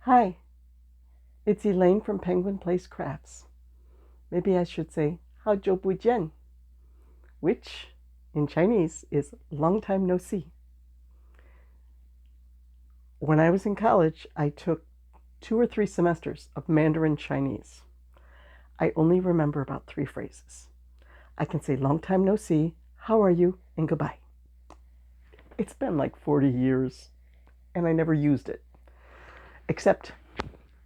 Hi, it's Elaine from Penguin Place Crafts. Maybe I should say Hao Jiu Bu Jian, which in Chinese is long time no see. When I was in college, I took 2 or 3 semesters of Mandarin Chinese. I only remember about 3 phrases. I can say long time no see, how are you, and goodbye. It's been like 40 years, and I never used it. Except,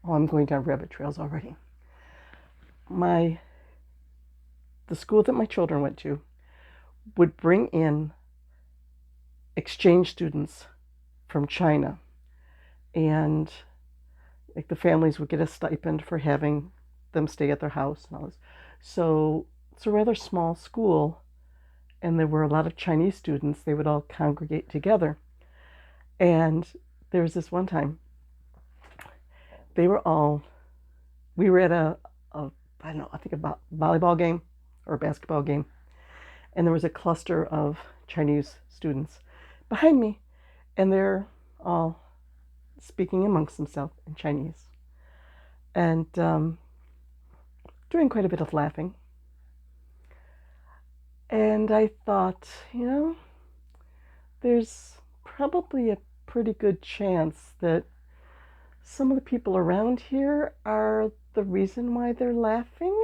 I'm going down rabbit trails already. The school that my children went to would bring in exchange students from China, and like the families would get a stipend for having them stay at their house and all this. So it's a rather small school, and there were a lot of Chinese students. They would all congregate together. And there was this one time, we were at I don't know, I think about volleyball game or a basketball game, and there was a cluster of Chinese students behind me, and they're all speaking amongst themselves in Chinese, and doing quite a bit of laughing. And I thought, there's probably a pretty good chance that some of the people around here are the reason why they're laughing.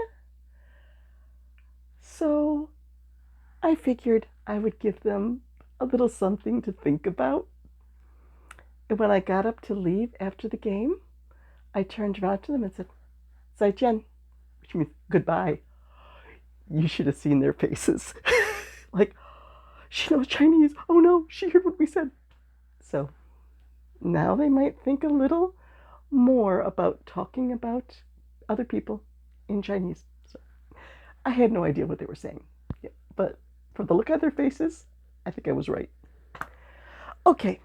So I figured I would give them a little something to think about. And when I got up to leave after the game, I turned around to them and said, "Zaijian," which means goodbye. You should have seen their faces. Like, she knows Chinese. Oh no, she heard what we said. So now they might think a little more about talking about other people in Chinese. So I had no idea what they were saying. Yeah, but for the look at their faces, I think I was right. Okay,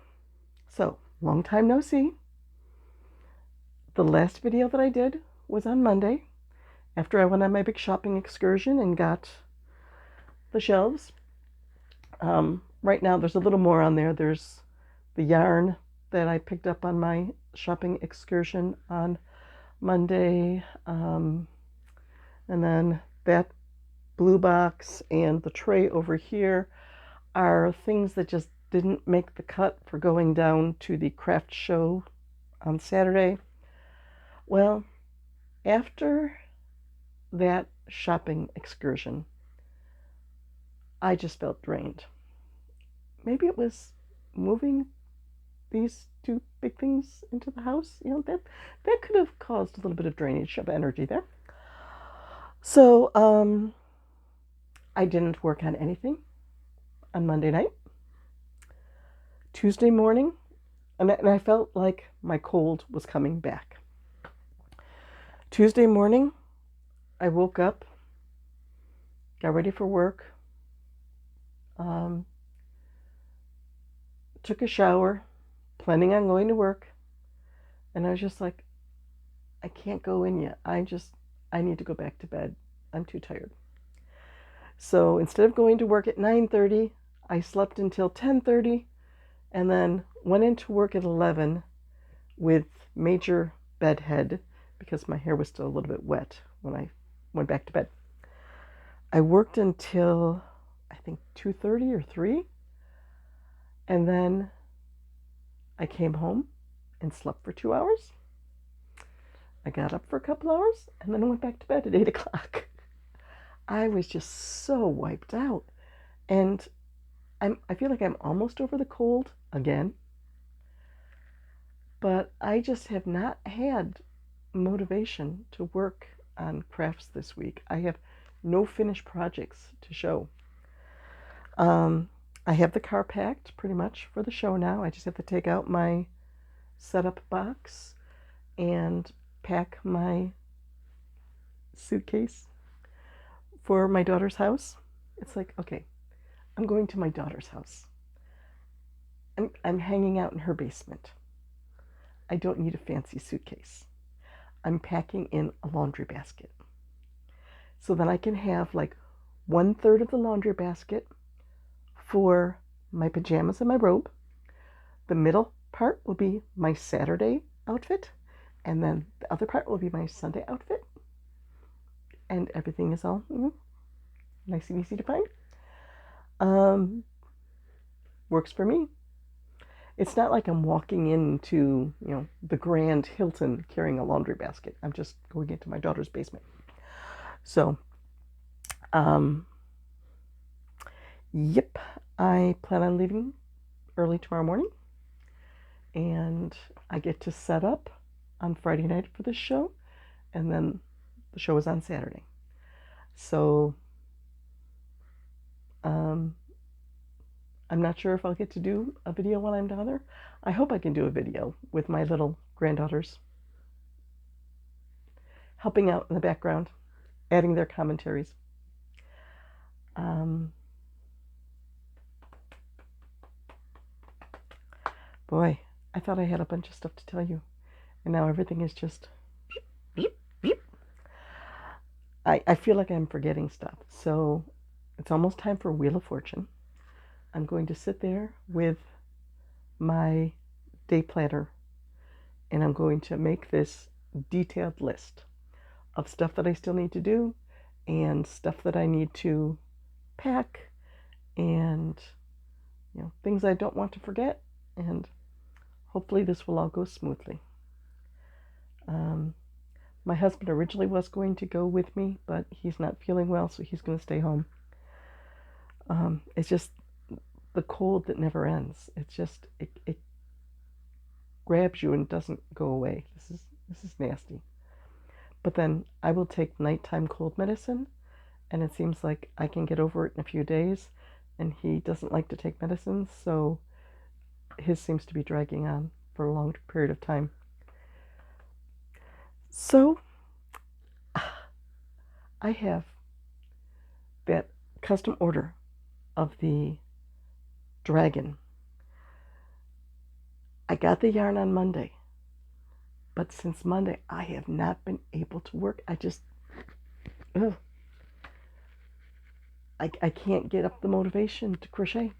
so long time no see. The last video that I did was on Monday after I went on my big shopping excursion and got the shelves. Right now there's a little more on there. There's the yarn that I picked up on my shopping excursion on Monday, and then that blue box and the tray over here are things that just didn't make the cut for going down to the craft show on Saturday. Well, after that shopping excursion, I just felt drained. Maybe it was moving these two big things into the house. That could have caused a little bit of drainage of energy there. So I didn't work on anything on Monday night. Tuesday morning, and I felt like my cold was coming back. Tuesday morning, I woke up, got ready for work, took a shower, planning on going to work, and I was just like, I can't go in yet. I need to go back to bed. I'm too tired. So instead of going to work at 9:30, I slept until 10:30 and then went into work at 11 with major bedhead because my hair was still a little bit wet when I went back to bed. I worked until I think 2:30 or 3, and then I came home and slept for 2 hours. I got up for a couple hours and then I went back to bed at 8 o'clock. I was just so wiped out, and I feel like I'm almost over the cold again, but I just have not had motivation to work on crafts this week. I have no finished projects to show. I have the car packed pretty much for the show now. I just have to take out my setup box and pack my suitcase for my daughter's house. It's like, okay, I'm going to my daughter's house. I'm hanging out in her basement. I don't need a fancy suitcase. I'm packing in a laundry basket. So then I can have like 1/3 of the laundry basket for my pajamas and my robe. The middle part will be my Saturday outfit. And then the other part will be my Sunday outfit. And everything is all nice and easy to find. Works for me. It's not like I'm walking into, the Grand Hilton carrying a laundry basket. I'm just going into my daughter's basement. So, yep, I plan on leaving early tomorrow morning. And I get to set up on Friday night for this show. And then the show is on Saturday. So, I'm not sure if I'll get to do a video while I'm down there. I hope I can do a video with my little granddaughters helping out in the background, adding their commentaries. Boy, I thought I had a bunch of stuff to tell you, and now everything is just I feel like I'm forgetting stuff. So it's almost time for Wheel of Fortune. I'm going to sit there with my day planner, and I'm going to make this detailed list of stuff that I still need to do and stuff that I need to pack and things I don't want to forget, and hopefully this will all go smoothly. My husband originally was going to go with me, but he's not feeling well, so he's going to stay home. It's just the cold that never ends. It's just it grabs you and doesn't go away. This is nasty. But then I will take nighttime cold medicine, and it seems like I can get over it in a few days, and he doesn't like to take medicines, so his seems to be dragging on for a long period of time. So I have that custom order of the dragon. I got the yarn on Monday, but since Monday I have not been able to work. I can't get up the motivation to crochet.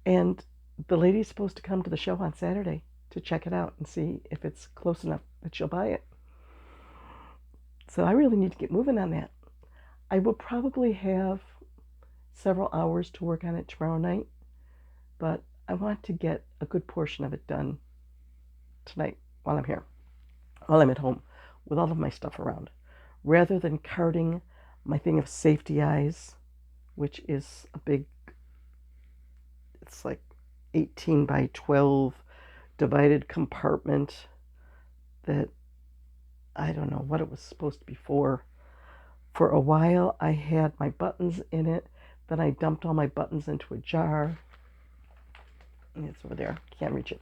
And the lady's supposed to come to the show on Saturday to check it out and see if it's close enough that she'll buy it. So I really need to get moving on that. I will probably have several hours to work on it tomorrow night, but I want to get a good portion of it done tonight while I'm here, while I'm at home with all of my stuff around, rather than carting my thing of safety eyes, which is a big, it's like 18 by 12 divided compartment that I don't know what it was supposed to be for. For a while I had my buttons in it, then I dumped all my buttons into a jar. It's over there, can't reach it.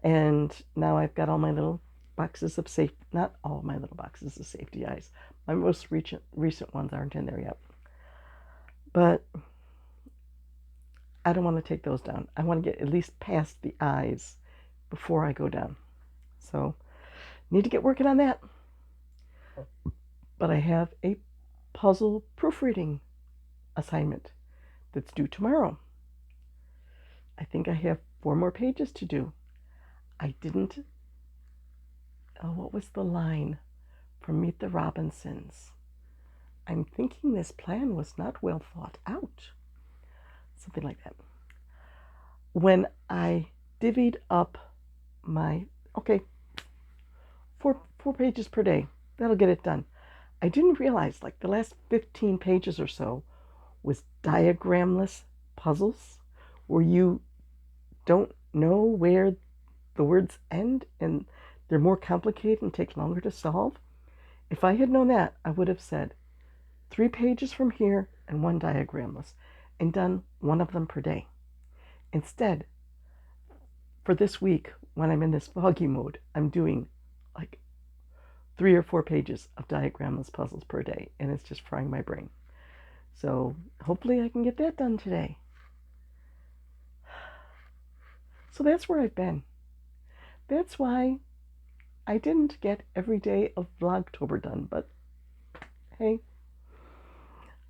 And now I've got all my little boxes of not all my little boxes of safety eyes. My most recent ones aren't in there yet. But I don't want to take those down. I want to get at least past the eyes before I go down. So, need to get working on that. But I have a puzzle proofreading assignment that's due tomorrow. I think I have 4 more pages to do. I didn't, what was the line from Meet the Robinsons? I'm thinking this plan was not well thought out. Something like that. When I divvied up my, 4 pages per day, that'll get it done. I didn't realize like the last 15 pages or so was diagramless puzzles where you don't know where the words end and they're more complicated and take longer to solve. If I had known that, I would have said 3 pages from here and 1 diagramless and done 1 of them per day. Instead, for this week, when I'm in this foggy mode, I'm doing like 3 or 4 pages of diagramless puzzles per day, and it's just frying my brain. So hopefully I can get that done today. So that's where I've been. That's why I didn't get every day of Vlogtober done, but hey,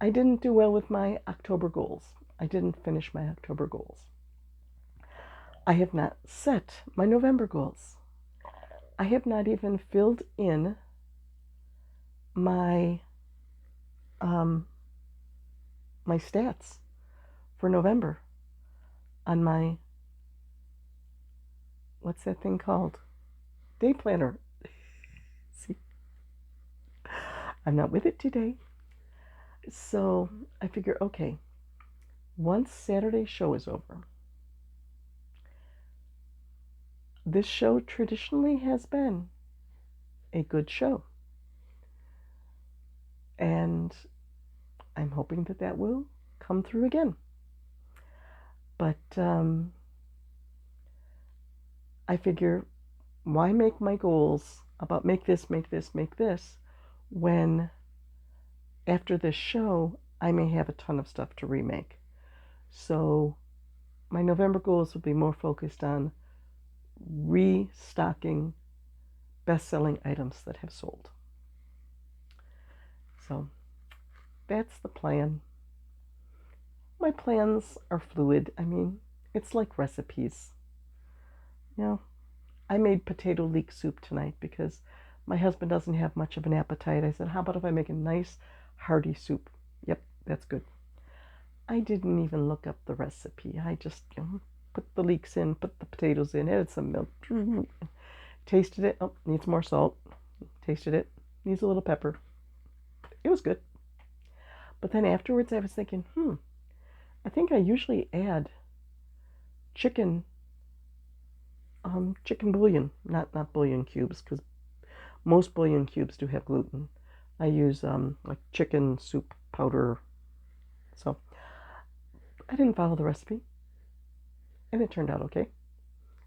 I didn't do well with my October goals. I didn't finish my October goals. I have not set my November goals. I have not even filled in my my stats for November on my, what's that thing called? Day planner. See, I'm not with it today. So I figure, okay, once Saturday's show is over, this show traditionally has been a good show. And I'm hoping that that will come through again. But I figure, why make my goals about make this, when after this show, I may have a ton of stuff to remake. So my November goals will be more focused on restocking best-selling items that have sold. So that's the plan. My plans are fluid. I mean, it's like recipes. You know, I made potato leek soup tonight because my husband doesn't have much of an appetite. I said, how about if I make a nice hearty soup? Yep, that's good. I didn't even look up the recipe. I just put the leeks in, put the potatoes in, added some milk, tasted it. Oh, needs more salt. Tasted it. Needs a little pepper. It was good. But then afterwards I was thinking, I think I usually add chicken bouillon, not bouillon cubes, because most bouillon cubes do have gluten. I use like chicken soup powder. So I didn't follow the recipe, and it turned out okay.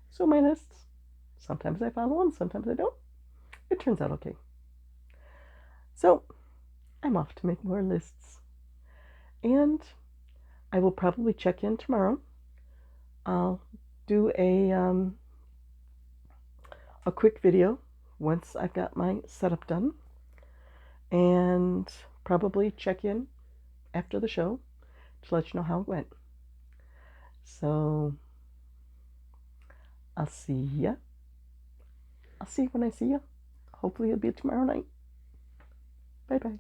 So my lists, sometimes I follow them, sometimes I don't. It turns out okay. So I'm off to make more lists, and I will probably check in tomorrow. I'll do a quick video once I've got my setup done, and probably check in after the show to let you know how it went. So I'll see ya. I'll see you when I see you. Hopefully it'll be tomorrow night. Bye bye.